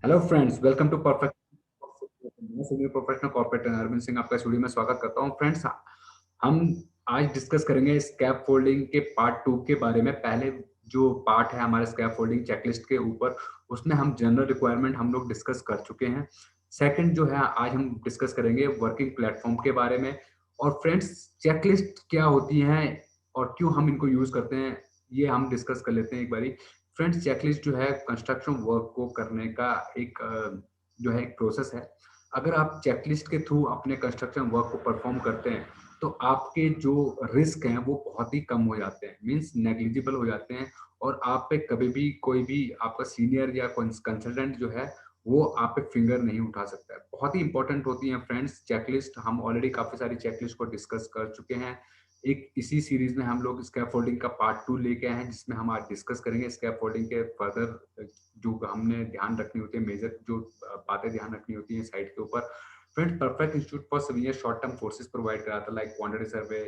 Hello friends, welcome to perfect. मैं senior professional corporate Arvind Singh आपका studio में स्वागत करता हूं। फ्रेंड्स, हम आज डिस्कस करेंगे स्कैप फोल्डिंग के पार्ट 2 के बारे में। पहले जो पार्ट है हमारे स्कैप फोल्डिंग चेकलिस्ट के ऊपर, उसमें हम जनरल रिक्वायरमेंट हम लोग डिस्कस कर चुके हैं। सेकंड जो है आज हम डिस्कस करेंगे वर्किंग प्लेटफॉर्म के बारे में। और फ्रेंड्स, चेकलिस्ट क्या होती हैं और क्यों हम इनको यूज करते हैं, ये हम डिस्कस कर लेते हैं एक बारी। फ्रेंड्स, चेकलिस्ट जो है कंस्ट्रक्शन वर्क को करने का एक जो है एक प्रोसेस है। अगर आप चेकलिस्ट के थ्रू अपने कंस्ट्रक्शन वर्क को परफॉर्म करते हैं तो आपके जो रिस्क हैं वो बहुत ही कम हो जाते हैं, मींस नेग्लिजिबल हो जाते हैं। और आप पे कभी भी कोई भी आपका सीनियर या कंसल्टेंट जो है वो आप पे फिंगर नहीं उठा सकता है। बहुत ही इंपॉर्टेंट होती है फ्रेंड्स चेकलिस्ट। हम ऑलरेडी काफी सारी चेकलिस्ट को डिस्कस कर चुके हैं। एक इसी सीरीज में हम लोग स्कैफोल्डिंग का पार्ट 2 लेके आए हैं, जिसमें हम आज डिस्कस करेंगे स्कैफोल्डिंग के फर्दर जो हमने ध्यान रखनी होती है, मेजर जो बातें ध्यान रखनी होती है साइट के ऊपर। Friends, perfect institute for civil short term courses provide कराता है, like quantity survey,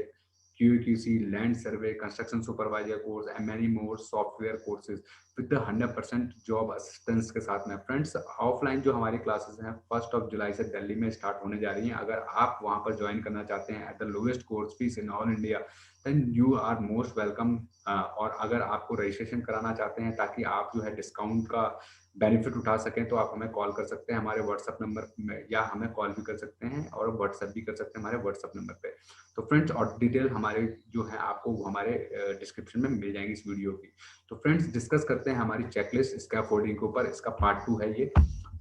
QAQC, land survey, construction supervisor course and many more software courses with 100% job assistance के साथ में। फ्रेंड्स, ऑफलाइन जो हमारी क्लासेस हैं 1 जुलाई से दिल्ली में स्टार्ट होने जा रही हैं। अगर आप वहां पर ज्वाइन करना चाहते हैं at the lowest course fees in all India, then you are most welcome. और अगर आपको रजिस्ट्रेशन कराना चाहते हैं ताकि आप जो है डिस्काउंट का बेनिफिट उठा सकें, तो आप हमें कॉल कर सकते हैं हमारे व्हाट्सएप नंबर में, या हमें कॉल भी कर सकते हैं और व्हाट्सएप भी कर सकते हैं हमारे व्हाट्सएप नंबर पे। तो फ्रेंड्स, और डिटेल हमारे जो है आपको वो हमारे डिस्क्रिप्शन में मिल जाएंगी इस वीडियो की। तो फ्रेंड्स, डिस्कस करते हैं हमारी चेकलिस्ट स्कैफोल्डिंग के ऊपर। इसका पार्ट 2 है ये।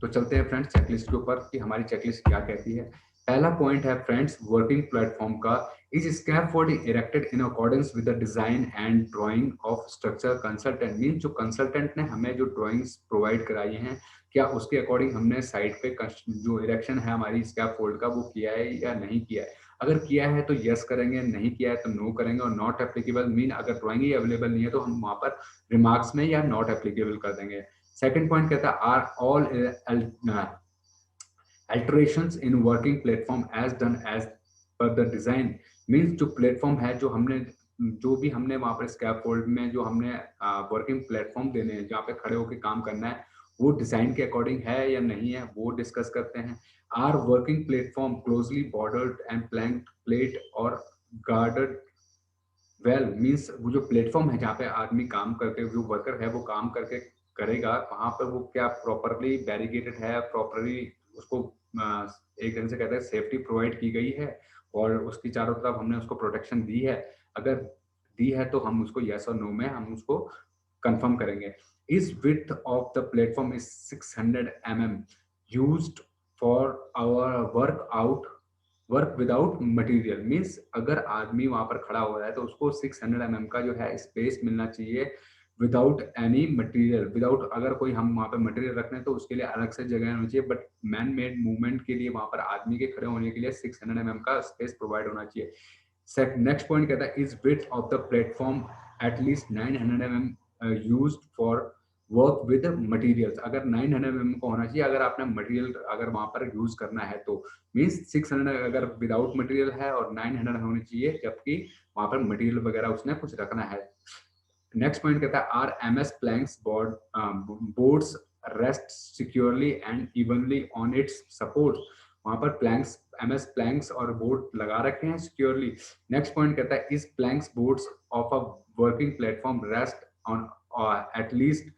तो चलते हैं फ्रेंड्स चेकलिस्ट के ऊपर कि हमारी चेकलिस्ट क्या कहती है। पहला पॉइंट है फ्रेंड्स वर्किंग प्लेटफॉर्म का। Is scaffolding erected in accordance with the design and drying of structure consultant. Mean जो कंसल्टेंट ने हमें जो ड्राइंग्स प्रोवाइड कराई हैं, क्या उसके अकॉर्डिंग हमने साइट पे जो इरेक्शन है हमारी स्कैफोल्ड का वो किया है या नहीं किया है। अगर किया है तो यस करेंगे, नहीं किया है तो नो करेंगे। और नॉट एप्लीकेबल मीन अगर ड्राइंग ही अवेलेबल नहीं है तो हम वहां पर रिमार्क्स में या नॉट एप्लीकेबल कर देंगे। सेकंड पॉइंट कहता है are all alterations in working platform as done as per the design। Means जो प्लेटफॉर्म है जो भी हमने वहां पर स्कैफोल्ड में जो हमने वर्किंग प्लेटफॉर्म देने हैं जहाँ पे खड़े होकर काम करना है, वो डिजाइन के अकॉर्डिंग है या नहीं है, वो डिस्कस करते हैं। Are working platform closely boarded and planked plate और गार्डर वेल। मीन्स वो जो प्लेटफॉर्म है जहाँ पे आदमी काम करके जो वर्कर है वो काम करके करेगा, वहां पर वो क्या प्रॉपरली बैरिकेटेड है, प्रॉपरली उसको एक ढंग से कहते हैं सेफ्टी प्रोवाइड की गई है और उसकी चारों तरफ हमने उसको प्रोटेक्शन दी है। अगर दी है तो हम उसको यस और नो में हम उसको कंफर्म करेंगे। Is width of the platform is 600 mm used for our work without material. Means अगर आदमी वहां पर खड़ा हो रहा है तो उसको 600 mm का जो है स्पेस मिलना चाहिए विदाउट एनी मटेरियल। विदाउट अगर कोई हम वहां पर मटेरियल रख रहे हैं तो उसके लिए अलग से जगह होनी चाहिए, बट मैन मेड मूवमेंट के लिए वहां पर आदमी के खड़े होने के लिए 600 mm का स्पेस प्रोवाइड होना चाहिए। नेक्स्ट पॉइंट कहता है is width of the platform at least 900 mm used for work with materials. अगर 900 mm को होना चाहिए अगर आपने मटेरियल अगर वहां पर यूज करना है तो। मीन्स 600 अगर विदाउट मटेरियल है और 900 होनी चाहिए जबकि वहां पर मटेरियल वगैरह उसने कुछ रखना है। नेक्स्ट पॉइंट कहता है are MS planks boards rest securely and evenly on its support. वहां पर प्लैंक्स MS प्लैंक्स और बोर्ड लगा रखे हैं सिक्योरली। नेक्स्ट पॉइंट कहता है is planks boards of a working platform rest on at least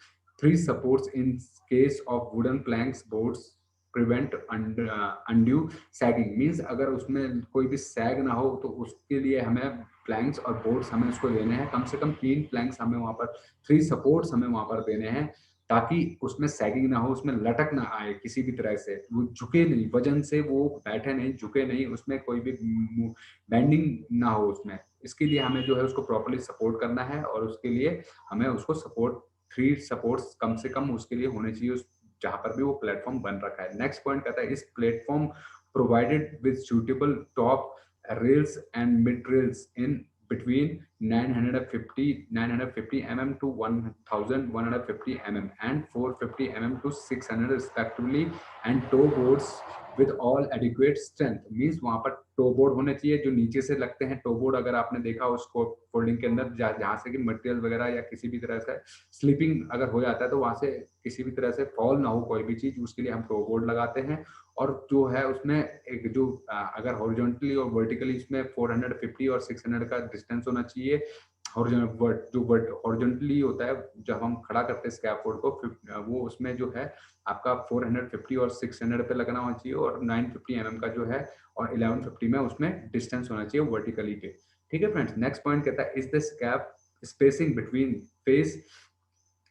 3 supports in case of wooden planks boards prevent undue sagging. Means अगर उसमें कोई भी सैग ना हो तो उसके लिए हमें प्लैंक्स और बोर्ड्स हमें उसको देने हैं, कम से कम 3 प्लैंक्स हमें वहां पर, 3 सपोर्ट्स हमें वहां पर देने हैं ताकि उसमें सैगिंग ना हो, उसमें लटक ना आए किसी भी तरह से, वो झुके नहीं, वजन से वो बैठे नहीं, झुके नहीं, उसमें कोई भी बेंडिंग ना हो उसमें। इसके लिए हमें जो है उसको प्रॉपर्ली सपोर्ट करना है और उसके लिए हमें उसको सपोर्ट 3 सपोर्ट्स कम से कम उसके लिए होने चाहिए जहां पर भी वो प्लेटफॉर्म बन रखा है। नेक्स्ट पॉइंट कहता है इस platform provided with suitable top rails and mid rails in between 950 mm to 1150 mm and 450 mm to 600 respectively, and toe boards with all adequate strength, means वहां पर टो बोर्ड होने चाहिए जो नीचे से लगते हैं। टो बोर्ड अगर आपने देखा उसको फोल्डिंग के अंदर जहाँ से कि मटेरियल वगैरह या किसी भी तरह से स्लीपिंग अगर हो जाता है तो वहां से किसी भी तरह से फॉल ना हो कोई भी चीज, उसके लिए हम टो बोर्ड लगाते हैं। और जो है उसमें एक जो अगर हॉरिजॉन्टली और वर्टिकली इसमें 450 और 600 का डिस्टेंस होना चाहिए। जो हॉरिजॉन्टली होता है जब हम खड़ा करते हैं स्कैफोल्ड को, वो उसमें जो है आपका 450 और 600 पे लगना होना चाहिए, और 950 का जो है और 1150 में उसमें डिस्टेंस होना चाहिए वर्टिकली के। ठीक है फ्रेंड्स, नेक्स्ट पॉइंट कहता है is the scape spacing between face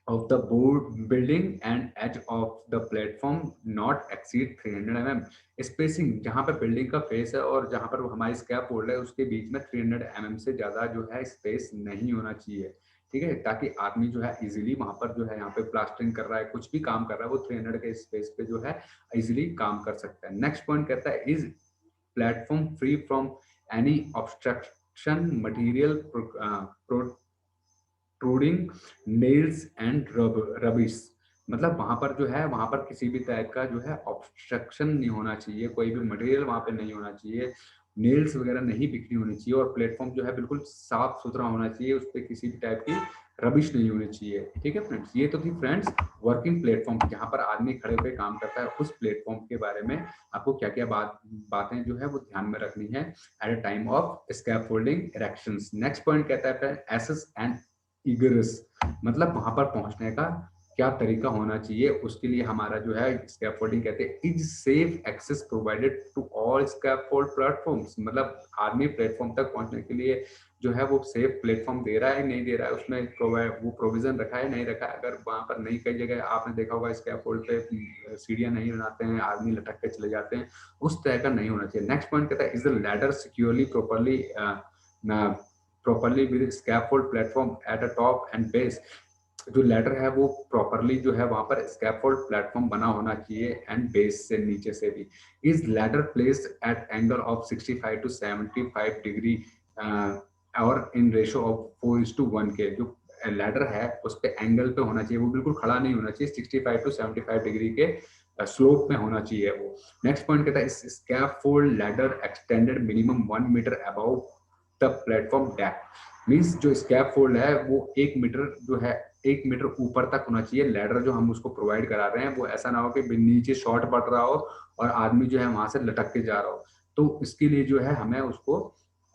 of the board building and edge of the platform not exceed 300 mm। Spacing जहां पर बिल्डिंग का फेस है और जहां पर हमारी स्कैप होल्ड है उसके बीच में 300 mm से ज्यादा जो है स्पेस नहीं होना चाहिए। ठीक है, ताकि आदमी जो है इजीली वहां पर जो है यहाँ पे प्लास्टरिंग कर रहा है, कुछ भी काम कर रहा है, वो 300 के स्पेस पे जो है इजीली काम कर सकता है। नेक्स्ट पॉइंट कहता है is platform free from any obstruction material protruding nails and rubbish. मतलब वहां पर जो है वहां पर किसी भी टाइप का जो है ऑब्स्ट्रक्शन नहीं होना चाहिए, कोई भी मटेरियल वहां पे नहीं होना चाहिए, नेल्स वगैरह नहीं बिखरी होनी चाहिए, और प्लेटफॉर्म जो है बिल्कुल साफ सुथरा होना चाहिए, उस पर किसी भी टाइप की रबिश नहीं होनी चाहिए। ठीक है फ्रेंड्स, ये तो थी फ्रेंड्स वर्किंग प्लेटफॉर्म जहां पर आदमी खड़े होकर काम करता है, उस प्लेटफॉर्म के बारे में आपको क्या क्या बातें जो है वो ध्यान में रखनी है at a time of scaffolding erections. Next point कहता है एसेस एंड इगरस, मतलब वहां पर पहुंचने का क्या तरीका होना चाहिए, उसके लिए हमारा जो है स्कैफोल्डिंग कहते हैं is safe access provided to all scaffold platforms. मतलब आदमी प्लेटफॉर्म तक पहुंचने के लिए जो है वो सेफ प्लेटफॉर्म दे रहा है नहीं दे रहा है, उसमें वो प्रोविजन रखा है नहीं रखा है। अगर वहां पर नहीं, कई जगह आपने देखा होगा स्कैफोल्ड पे सीढ़ियां नहीं बनाते हैं, आदमी लटक के चले जाते हैं, उस तरह का नहीं होना चाहिए। नेक्स्ट पॉइंट कहता है is the ladder securely properly with scaffold platform at a top and base। जो लैडर है वो प्रॉपरली जो है वहां पर स्कैफोल्ड प्लेटफॉर्म बना होना चाहिए एंड बेस से नीचे से भी। Is ladder placed at angle of 65 to 75 degree और इन रेशो ऑफ 4:1 के। जो लैडर है उस पे एंगल पे होना चाहिए, वो बिल्कुल खड़ा नहीं होना चाहिए, 65 to 75 डिग्री के स्लोप में होना चाहिए वो। नेक्स्ट पॉइंट कहता है scaffold ladder extended minimum 1 metre above the platform deck. Means जो स्कैप फोल्ड है वो 1 मीटर जो है 1 मीटर ऊपर तक होना चाहिए। लैडर जो हम उसको प्रोवाइड करा रहे हैं वो ऐसा ना हो कि नीचे शॉर्ट पड़ रहा हो और आदमी जो है वहां से लटक के जा रहा हो। तो इसके लिए जो है हमें उसको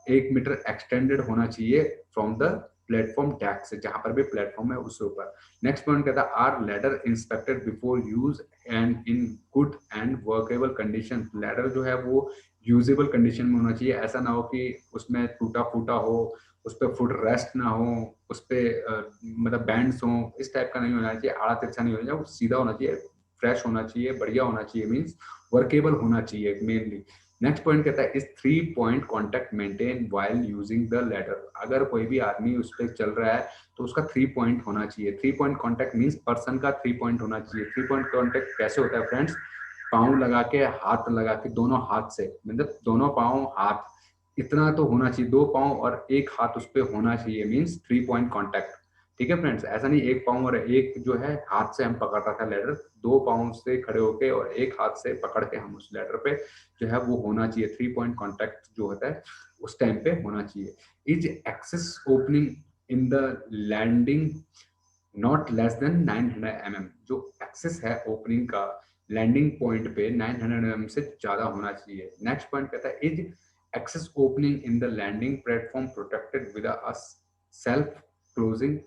1 मीटर एक्सटेंडेड होना चाहिए फ्रॉम द प्लेटफॉर्म डेक से, जहां पर भी प्लेटफॉर्म है उससे ऊपर। नेक्स्ट पॉइंट कहता है are ladder inspected before use and in good and workable condition. Ladder जो है वो यूजेबल कंडीशन में होना चाहिए, ऐसा ना हो कि उसमें टूटा फूटा हो, उस पर फुट रेस्ट ना हो, उस पर मतलब बैंड्स हो, इस टाइप का नहीं होना चाहिए, आड़ा तिरछा नहीं होना चाहिए, वो सीधा होना चाहिए, फ्रेश होना चाहिए, बढ़िया होना चाहिए, मीन्स वर्केबल होना चाहिए मेनली। नेक्स्ट पॉइंट कहता है इस 3 point contact maintain while using the ladder. अगर कोई भी आदमी उस पर चल रहा है तो उसका 3 पॉइंट होना चाहिए। 3 पॉइंट कॉन्टेक्ट मीन्स पर्सन का 3 पॉइंट होना चाहिए। 3 पॉइंट कॉन्टेक्ट कैसे होता है फ्रेंड्स, पाँव लगा के हाथ लगा के दोनों हाथ से, मतलब दोनों पाँव हाथ इतना तो होना चाहिए, 2 पाँव और एक हाथ उस पर होना चाहिए, मीन्स 3 पॉइंट कॉन्टेक्ट। ठीक है फ्रेंड्स, ऐसा नहीं एक पाँव और एक जो है हाथ से हम पकड़ रखा है लैडर, 2 पाँव से खड़े होके और एक हाथ से पकड़ के हम उस लैडर पे जो है वो होना चाहिए। 3 पॉइंट कॉन्टेक्ट जो होता है उस टाइम पे होना चाहिए। Is access opening in the landing not less than 900 mm। जो एक्सेस है ओपनिंग का लैंडिंग पॉइंट पे 900 mm से ज्यादा होना चाहिए। नेक्स्ट पॉइंट कहता है is access opening in the landing platform protected with a self closing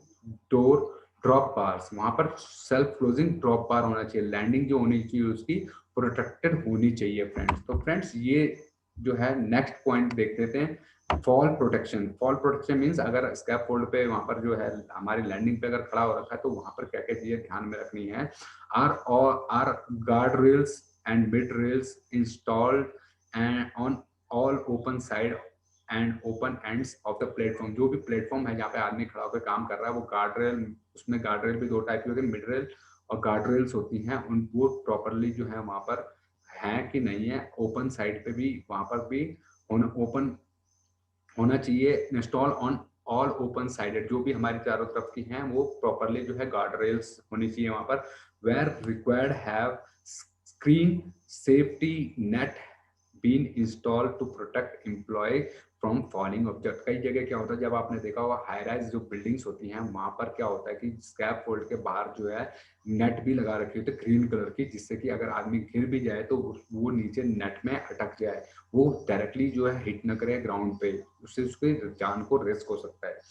door drop bars. वहां पर सेल्फ क्लोजिंग ड्रॉप बार होना चाहिए, लैंडिंग जो होनी चाहिए उसकी प्रोटेक्टेड होनी चाहिए फ्रेंड्स। तो फ्रेंड्स ये जो है नेक्स्ट पॉइंट देख लेते हैं, fall protection. Fall protection means अगर स्कैफोल्ड पे वहां पर जो है हमारी लैंडिंग पे अगर खड़ा हो रखा है तो वहां पर क्या क्या चीजें ध्यान में रखनी है। Are guard rails and mid rails installed and on all open side and open ends of the platform. जो भी प्लेटफॉर्म है जहाँ पे आदमी खड़ा होकर काम कर रहा है वो गार्ड रेल, उसमें गार्ड रेल भी 2 टाइप की होती है, मिड रेल और गार्ड रेल्स होती हैं, उन वो प्रॉपरली जो है वहां पर है कि नहीं है। ओपन साइड पे भी वहां पर भी ओपन होना चाहिए। Install on all open sided, जो भी हमारी चारों तरफ की हैं वो प्रॉपरली जो है गार्ड रेल्स होनी चाहिए वहां पर। Where required have screen safety net been install to protect employ from falling object. कई जगह क्या होता है, जब आपने देखा होगा हाई राइज जो बिल्डिंग्स होती हैं वहां पर क्या होता है कि स्कैप फोल्ड के बाहर जो है नेट भी लगा रखी होती है ग्रीन कलर की, जिससे कि अगर आदमी गिर भी जाए तो वो नीचे नेट में अटक जाए, वो डायरेक्टली जो है हिट न करे ग्राउंड पे, उससे उसके जान को रिस्क हो सकता है,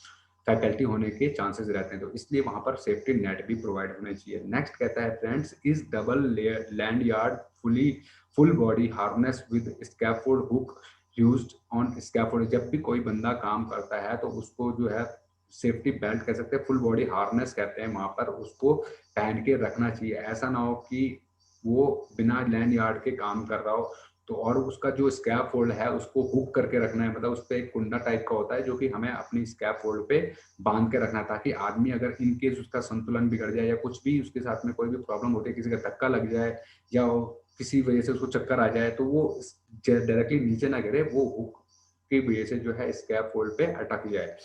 फैकल्टी होने के चांसेस रहते हैं, तो इसलिए वहां पर सेफ्टी नेट भी प्रोवाइड होना चाहिए। नेक्स्ट कहता है friends, is double land yard fully full body harness with scaffold hook used on scaffold. जब भी कोई बंदा काम करता है तो उसको जो है सेफ्टी बेल्ट कह सकते हैं, फुल बॉडी हार्नेस कहते हैं, वहां पर उसको पहन के रखना चाहिए। ऐसा ना हो कि वो बिना लैंड यार्ड के काम कर रहा हो, तो और उसका जो स्कैप फोल्ड है उसको हुक करके रखना है, मतलब उस पर एक कुंडा टाइप का होता है जो कि हमें अपनी स्कैप फोल्ड पे बांध के रखना है, ताकि आदमी अगर इन केस उसका संतुलन बिगड़ जाए या कुछ भी उसके साथ में कोई भी प्रॉब्लम होती है, किसी का धक्का लग जाए या किसी वजह से उसको चक्कर आ जाए, तो वो डायरेक्टली नीचे ना गिरे, वो हुक की वजह से जो है स्कैप फोल्ड पे अटक जाए।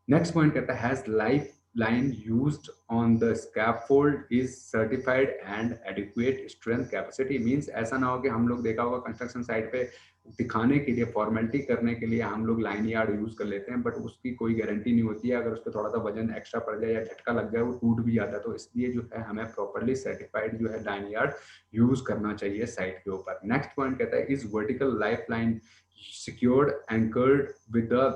नेक्स्ट पॉइंट कहता है, has life line used on the scaffold is certified and adequate strength capacity। Means ऐसा ना हो कि हम लोग देखा होगा कंस्ट्रक्शन साइट पे दिखाने के लिए, फॉर्मेलिटी करने के लिए हम लोग लाइन यार्ड यूज कर लेते हैं, बट उसकी कोई गारंटी नहीं होती है, अगर उस पर थोड़ा सा वजन एक्स्ट्रा पड़ जाए या झटका लग जाए वो टूट भी जाता है, तो इसलिए जो है हमें प्रॉपरली सर्टिफाइड जो है लाइन यार्ड यूज करना चाहिए साइट के ऊपर। नेक्स्ट पॉइंट कहता है, is vertical life line secured anchored with the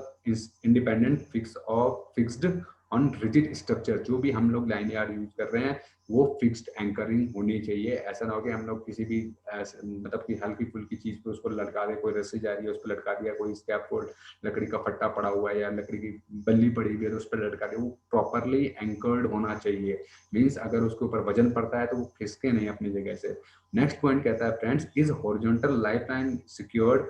independent fixed on rigid structure. जो भी हम लोग लाइन यार्ड यूज कर रहे हैं वो फिक्स्ड एंकरिंग होनी चाहिए। ऐसा ना हो कि हम लोग किसी भी मतलब कि हल्की फुल्की चीज पे उसको लटका दे, कोई रस्सी जा रही है उस पर लटका दिया, कोई स्कैफोल्ड लकड़ी का फट्टा पड़ा हुआ है या लकड़ी की बल्ली पड़ी हुई है तो उस पर लटका दिया, वो प्रॉपरली एंकर्ड होना चाहिए। मीन्स अगर उसके ऊपर वजन पड़ता है तो वो खिसके नहीं अपनी जगह से। नेक्स्ट पॉइंट कहता है friends, is horizontal life line secured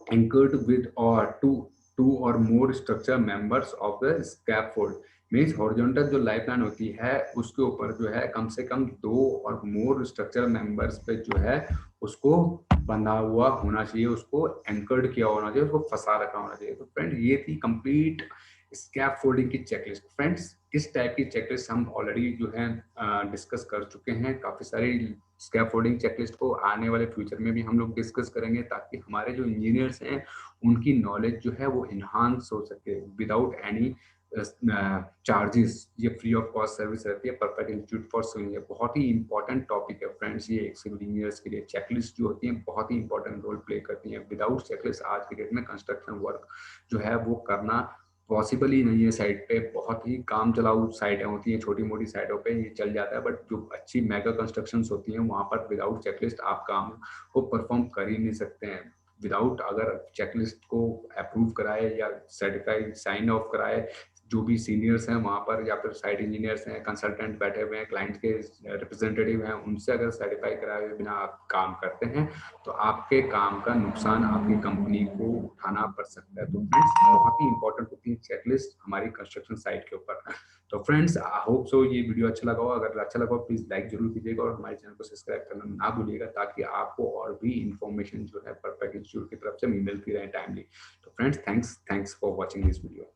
anchored with or two or more structure members of the scaffold। Means horizontal जो लाइफ लाइन होती है उसके ऊपर जो है कम से कम 2 और मोर स्ट्रक्चर मेंबर्स पे जो है उसको बंधा हुआ होना चाहिए, उसको एंकर्ड किया होना चाहिए, उसको फंसा रखा होना चाहिए। तो फ्रेंड ये थी कंप्लीट स्कैप फोल्डिंग की चेकलिस्ट। फ्रेंड्स इस टाइप की चेकलिस्ट हम ऑलरेडी जो है डिस्कस कर चुके हैं, काफी सारी स्कैफोल्डिंग चेकलिस्ट को आने वाले फ्यूचर में भी हम लोग डिस्कस करेंगे, ताकि हमारे जो इंजीनियर्स हैं उनकी नॉलेज जो है वो इन्हांस हो सके विदाउट एनी चार्जेस। ये फ्री ऑफ कॉस्ट सर्विस रहती है perfect institute for civil engineer. बहुत ही इंपॉर्टेंट टॉपिक है फ्रेंड्स, ये एक सिविल इंजीनियर्स के लिए चेकलिस्ट जो होती है बहुत ही इंपॉर्टेंट रोल प्ले करती है। विदाउट चेकलिस्ट आज के डेट में कंस्ट्रक्शन वर्क जो है वो करना पॉसिबल ही नहीं है। साइट पे बहुत ही काम चलाऊ साइटें होती हैं, छोटी मोटी साइटों पे ये चल जाता है, बट जो अच्छी मेगा कंस्ट्रक्शंस होती हैं वहां पर विदाउट चेकलिस्ट आप काम को परफॉर्म कर ही नहीं सकते हैं। विदाउट अगर चेकलिस्ट को अप्रूव कराए या सर्टिफाइड साइन ऑफ कराए, जो भी सीनियर्स हैं वहां पर या फिर साइट इंजीनियर्स हैं, कंसल्टेंट बैठे हुए हैं, क्लाइंट के रिप्रेजेंटेटिव हैं, उनसे अगर सर्टिफाई कराए हुए बिना आप काम करते हैं तो आपके काम का नुकसान आपकी कंपनी को उठाना पड़ सकता है। तो फ्रेंड्स बहुत ही इंपॉर्टेंट होती है चेकलिस्ट हमारी कंस्ट्रक्शन साइट के ऊपर। तो फ्रेंड्स आई होप सो ये वीडियो अच्छा लगा हो, अगर अच्छा लगा हो प्लीज लाइक जरूर कीजिएगा और हमारे चैनल को सब्सक्राइब करना ना भूलिएगा, ताकि आपको और भी इंफॉर्मेशन जो है परफेक्ट इंस्टीट्यूट की तरफ से मिलती रहे टाइमली। तो friends thanks for watching this video.